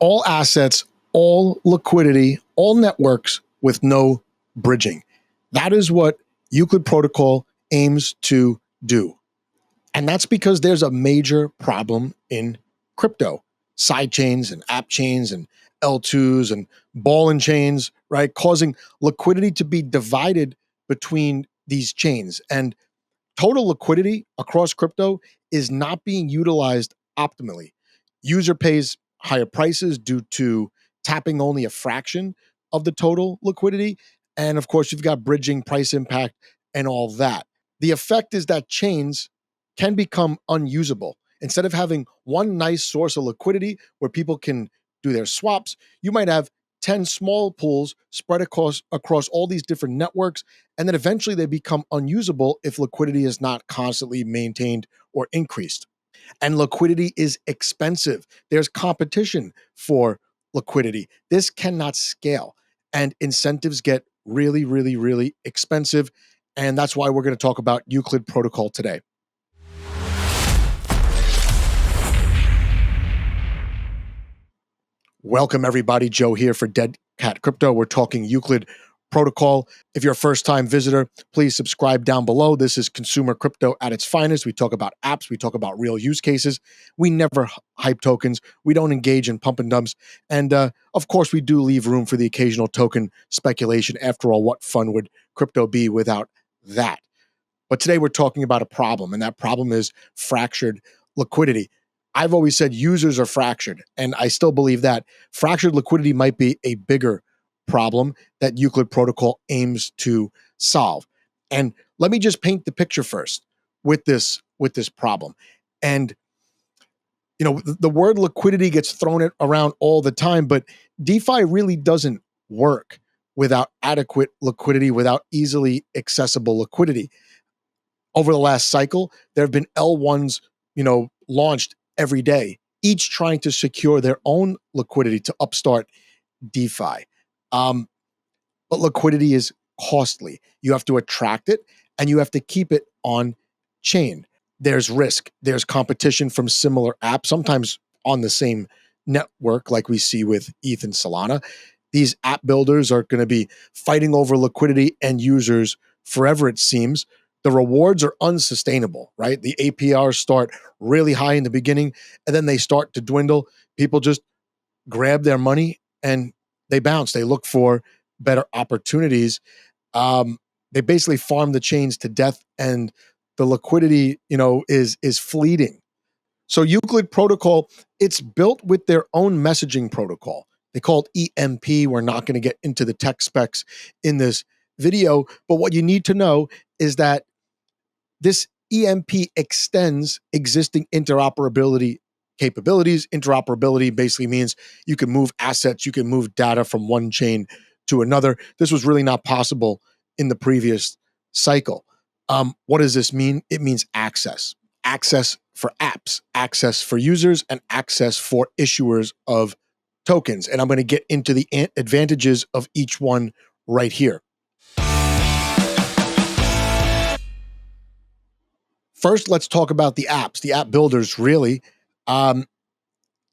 all assets, all liquidity, all networks with no bridging. That is what Euclid Protocol aims to do. And that's because there's a major problem in crypto. Side chains and app chains and L2s and ball and chains, right? Causing liquidity to be divided between these chains. And total liquidity across crypto is not being utilized optimally. User pays higher prices due to tapping only a fraction of the total liquidity. And of course, you've got bridging, price impact, and all that. The effect is that chains can become unusable. Instead of having one nice source of liquidity where people can do their swaps, you might have 10 small pools spread across all these different networks, and then eventually they become unusable if liquidity is not constantly maintained or increased. And liquidity is expensive. There's competition for liquidity. This cannot scale, and incentives get really, really, really expensive. And that's why we're going to talk about Euclid Protocol today. Welcome, everybody. Joe here for Dead Cat Crypto. We're talking Euclid Protocol. If you're a first-time visitor, please subscribe down below. This is consumer crypto at its finest. We talk about apps. We talk about real use cases. We never hype tokens. We don't engage in pump and dumps. And of course, we do leave room for the occasional token speculation. After all, what fun would crypto be without that? But today we're talking about a problem, and that problem is fractured liquidity. I've always said users are fractured, and I still believe that. Fractured liquidity might be a bigger problem that Euclid Protocol aims to solve. And let me just paint the picture first with this problem. And you know, the word liquidity gets thrown around all the time, but DeFi really doesn't work without adequate liquidity, without easily accessible liquidity. Over the last cycle, there have been L1s, launched every day, each trying to secure their own liquidity to upstart DeFi. But liquidity is costly. You have to attract it, and you have to keep it on chain. There's risk. There's competition from similar apps, sometimes on the same network, like we see with ETH and Solana. These app builders are going to be fighting over liquidity and users forever, it seems. The rewards are unsustainable, right? The APRs start really high in the beginning, and then they start to dwindle. People just grab their money and they bounce. They look for better opportunities. They basically farm the chains to death, and the liquidity, is fleeting. So Euclid Protocol, it's built with their own messaging protocol. They call it EMP. We're not going to get into the tech specs in this video, but what you need to know is that this EMP extends existing interoperability capabilities. Interoperability basically means you can move assets, you can move data from one chain to another. This was really not possible in the previous cycle. What does this mean? It means access. Access for apps, access for users, and access for issuers of tokens. And I'm going to get into the advantages of each one right here. First, let's talk about the apps, the app builders, really.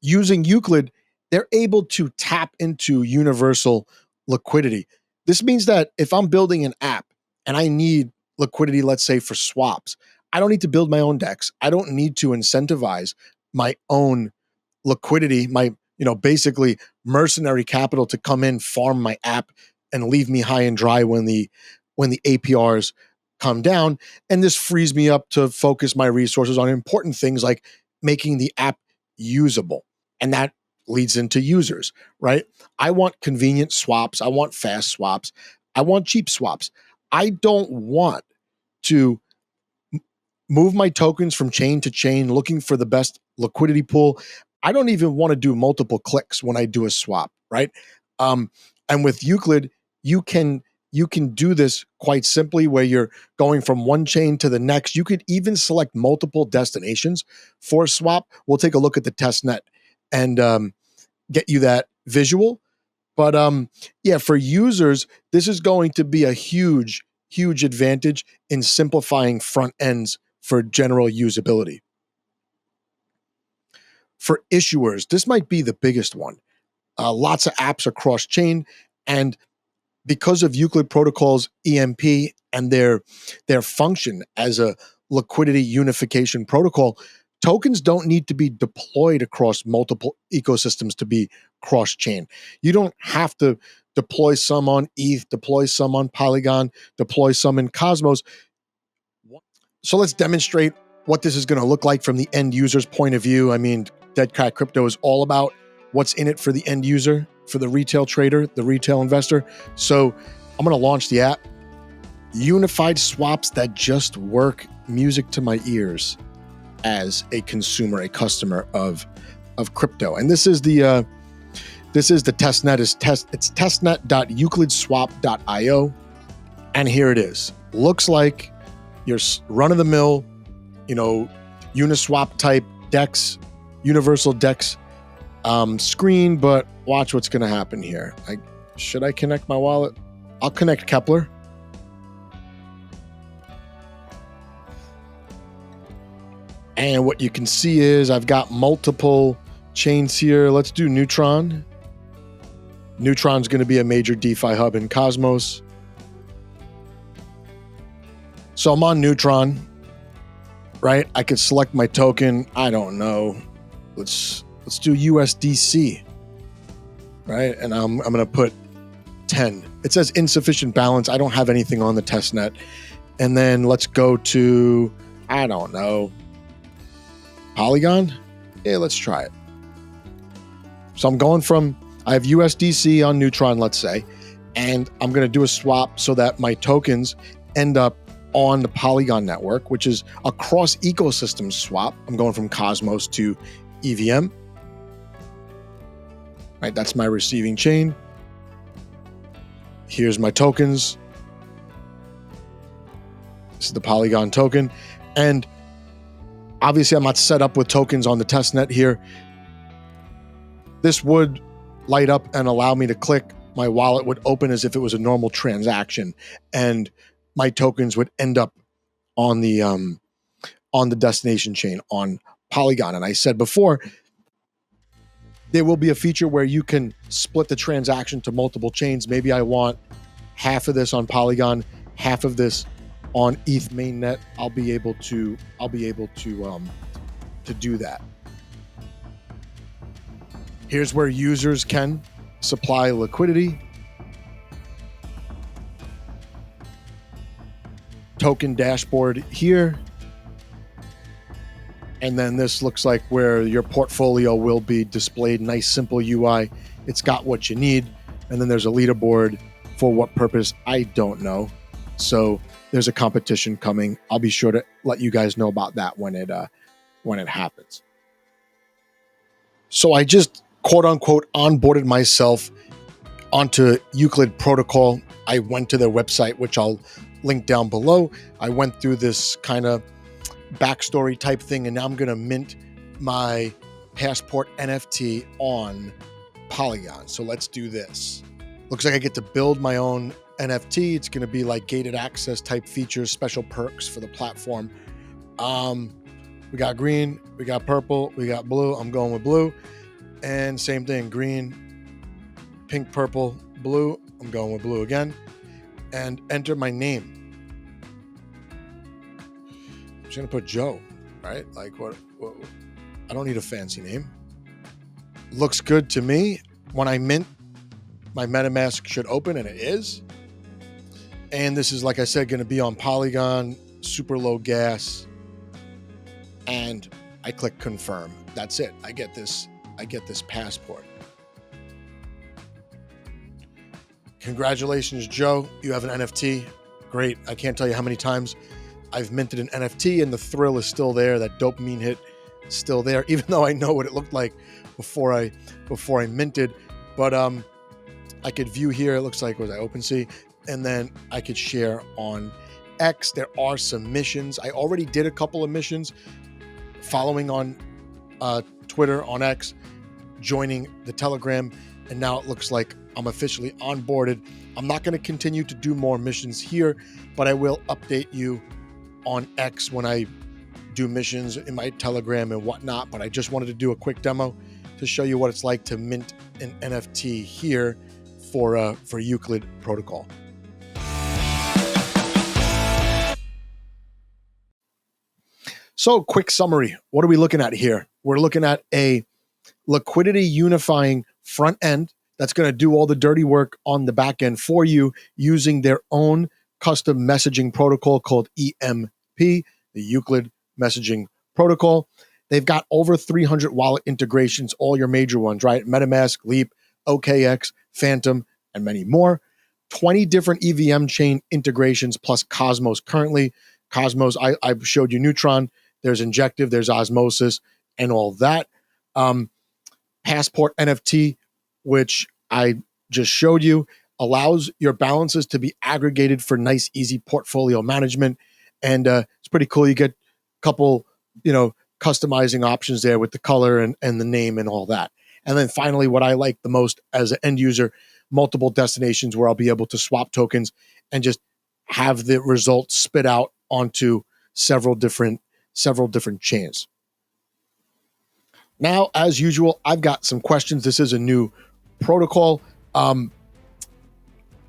Using Euclid, they're able to tap into universal liquidity. This means that if I'm building an app and I need liquidity, let's say for swaps, I don't need to build my own DEX. I don't need to incentivize my own liquidity, my basically mercenary capital to come in, farm my app, and leave me high and dry when the APRs come down. And this frees me up to focus my resources on important things like making the app usable. And that leads into users, right? I want convenient swaps. I want fast swaps. I want cheap swaps. I don't want to move my tokens from chain to chain looking for the best liquidity pool. I don't even want to do multiple clicks when I do a swap, right? And with Euclid, you can do this quite simply where you're going from one chain to the next. You could even select multiple destinations for a swap. We'll take a look at the test net and get you that visual. But yeah, for users, this is going to be a huge, huge advantage in simplifying front ends for general usability. For issuers, this might be the biggest one. Lots of apps are cross-chain, and because of Euclid Protocol's EMP and their function as a liquidity unification protocol, tokens don't need to be deployed across multiple ecosystems to be cross-chain. You don't have to deploy some on ETH, deploy some on Polygon, deploy some in Cosmos. So let's demonstrate what this is going to look like from the end user's point of view. I mean, Dead Cat Crypto is all about what's in it for the end user, for the retail trader, the retail investor. So I'm going to launch the app. Unified swaps that just work, music to my ears as a consumer, a customer of crypto. And this is the testnet. It's testnet.euclidswap.io. And here it is. Looks like your run-of-the-mill, Uniswap type DEX, universal DEX screen, but watch what's going to happen here. Should I connect my wallet? I'll connect Kepler. And what you can see is I've got multiple chains here. Let's do Neutron. Neutron's going to be a major DeFi hub in Cosmos. So I'm on Neutron, right? I could select my token. I don't know. Let's do USDC, right? And I'm going to put 10. It says insufficient balance. I don't have anything on the testnet. And then let's go to, I don't know, Polygon? Yeah, let's try it. So I'm going from, I have USDC on Neutron, let's say, and I'm going to do a swap so that my tokens end up on the Polygon network, which is a cross ecosystem swap. I'm going from Cosmos to EVM. Right, that's my receiving chain. Here's my tokens. This is the Polygon token. And obviously I'm not set up with tokens on the testnet here. This would light up and allow me to click. My wallet would open as if it was a normal transaction, and my tokens would end up on the destination chain on Polygon. And I said before, there will be a feature where you can split the transaction to multiple chains. Maybe I want half of this on Polygon, half of this on ETH mainnet. I'll be able to do that. Here's where users can supply liquidity. Token dashboard here. And then this looks like where your portfolio will be displayed. Nice, simple UI. It's got what you need. And then there's a leaderboard. For what purpose, I don't know. So there's a competition coming. I'll be sure to let you guys know about that when it happens. So I just quote unquote onboarded myself onto Euclid Protocol. I went to their website, which I'll link down below. I went through this kind of backstory type thing, and now I'm going to mint my passport NFT on Polygon. So let's do this. Looks like I get to build my own NFT. It's going to be like gated access type features, special perks for the platform. We got green, we got purple, we got blue. I'm going with blue. And same thing, green, pink, purple, blue. I'm going with blue again. And enter my name. I'm just going to put Joe, right? Like what? I don't need a fancy name. Looks good to me. When I mint, my MetaMask should open, and it is. And this is, like I said, going to be on Polygon, super low gas. And I click confirm. That's it. I get this passport. Congratulations, Joe. You have an NFT. Great. I can't tell you how many times I've minted an NFT and the thrill is still there. That dopamine hit is still there, even though I know what it looked like before I minted. But I could view here. It looks like, was I OpenSea? And then I could share on X. There are some missions. I already did a couple of missions following on Twitter, on X, joining the Telegram, and now it looks like I'm officially onboarded. I'm not going to continue to do more missions here, but I will update you on X when I do missions in my Telegram and whatnot. But I just wanted to do a quick demo to show you what it's like to mint an NFT here for Euclid Protocol. So, quick summary. What are we looking at here? We're looking at a liquidity unifying front end that's going to do all the dirty work on the back end for you using their own custom messaging protocol called EMP, the Euclid Messaging Protocol. They've got over 300 wallet integrations, all your major ones, right? MetaMask, Leap, OKX, Phantom, and many more. 20 different EVM chain integrations plus Cosmos currently. Cosmos, I showed you Neutron. There's Injective, there's Osmosis, and all that. Passport NFT, which I just showed you, allows your balances to be aggregated for nice, easy portfolio management. And it's pretty cool. You get a couple, customizing options there with the color and the name and all that. And then finally, what I like the most as an end user, multiple destinations where I'll be able to swap tokens and just have the results spit out onto several different chains. Now, as usual, I've got some questions. This is a new protocol. I'm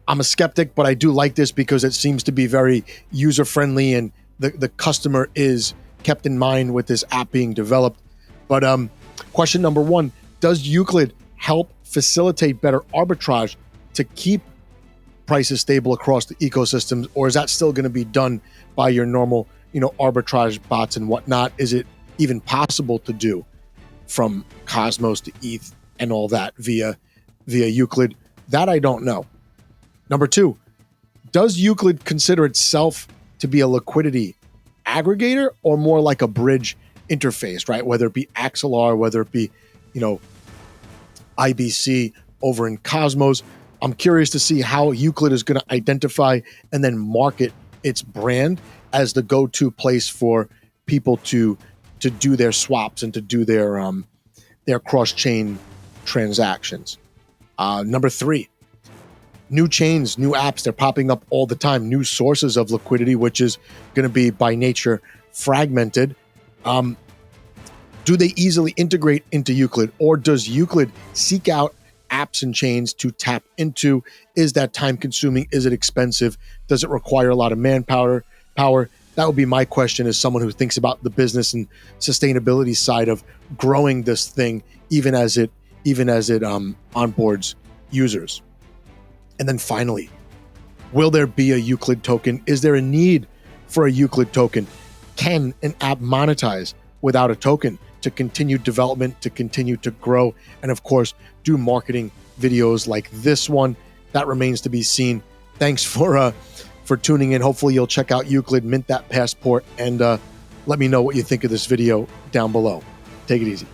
a skeptic, but I do like this because it seems to be very user-friendly and the customer is kept in mind with this app being developed. But question number one, does Euclid help facilitate better arbitrage to keep prices stable across the ecosystems, or is that still going to be done by your normal, arbitrage bots and whatnot? Is it even possible to do from Cosmos to ETH and all that via Euclid? That I don't know. Number two, does Euclid consider itself to be a liquidity aggregator or more like a bridge interface, right? Whether it be Axelar, whether it be, IBC over in Cosmos. I'm curious to see how Euclid is going to identify and then market its brand as the go-to place for people to do their swaps and to do their cross-chain transactions. Number three, new chains, new apps, they're popping up all the time, new sources of liquidity, which is going to be by nature fragmented. Do they easily integrate into Euclid, or does Euclid seek out apps and chains to tap into? Is that time consuming? Is it expensive? Does it require a lot of manpower? That would be my question as someone who thinks about the business and sustainability side of growing this thing, even as it onboards users. And then finally, will there be a Euclid token? Is there a need for a Euclid token? Can an app monetize without a token to continue development, to continue to grow, and of course, do marketing videos like this one? That remains to be seen. Thanks for tuning in. Hopefully you'll check out Euclid, mint that passport, and let me know what you think of this video down below. Take it easy.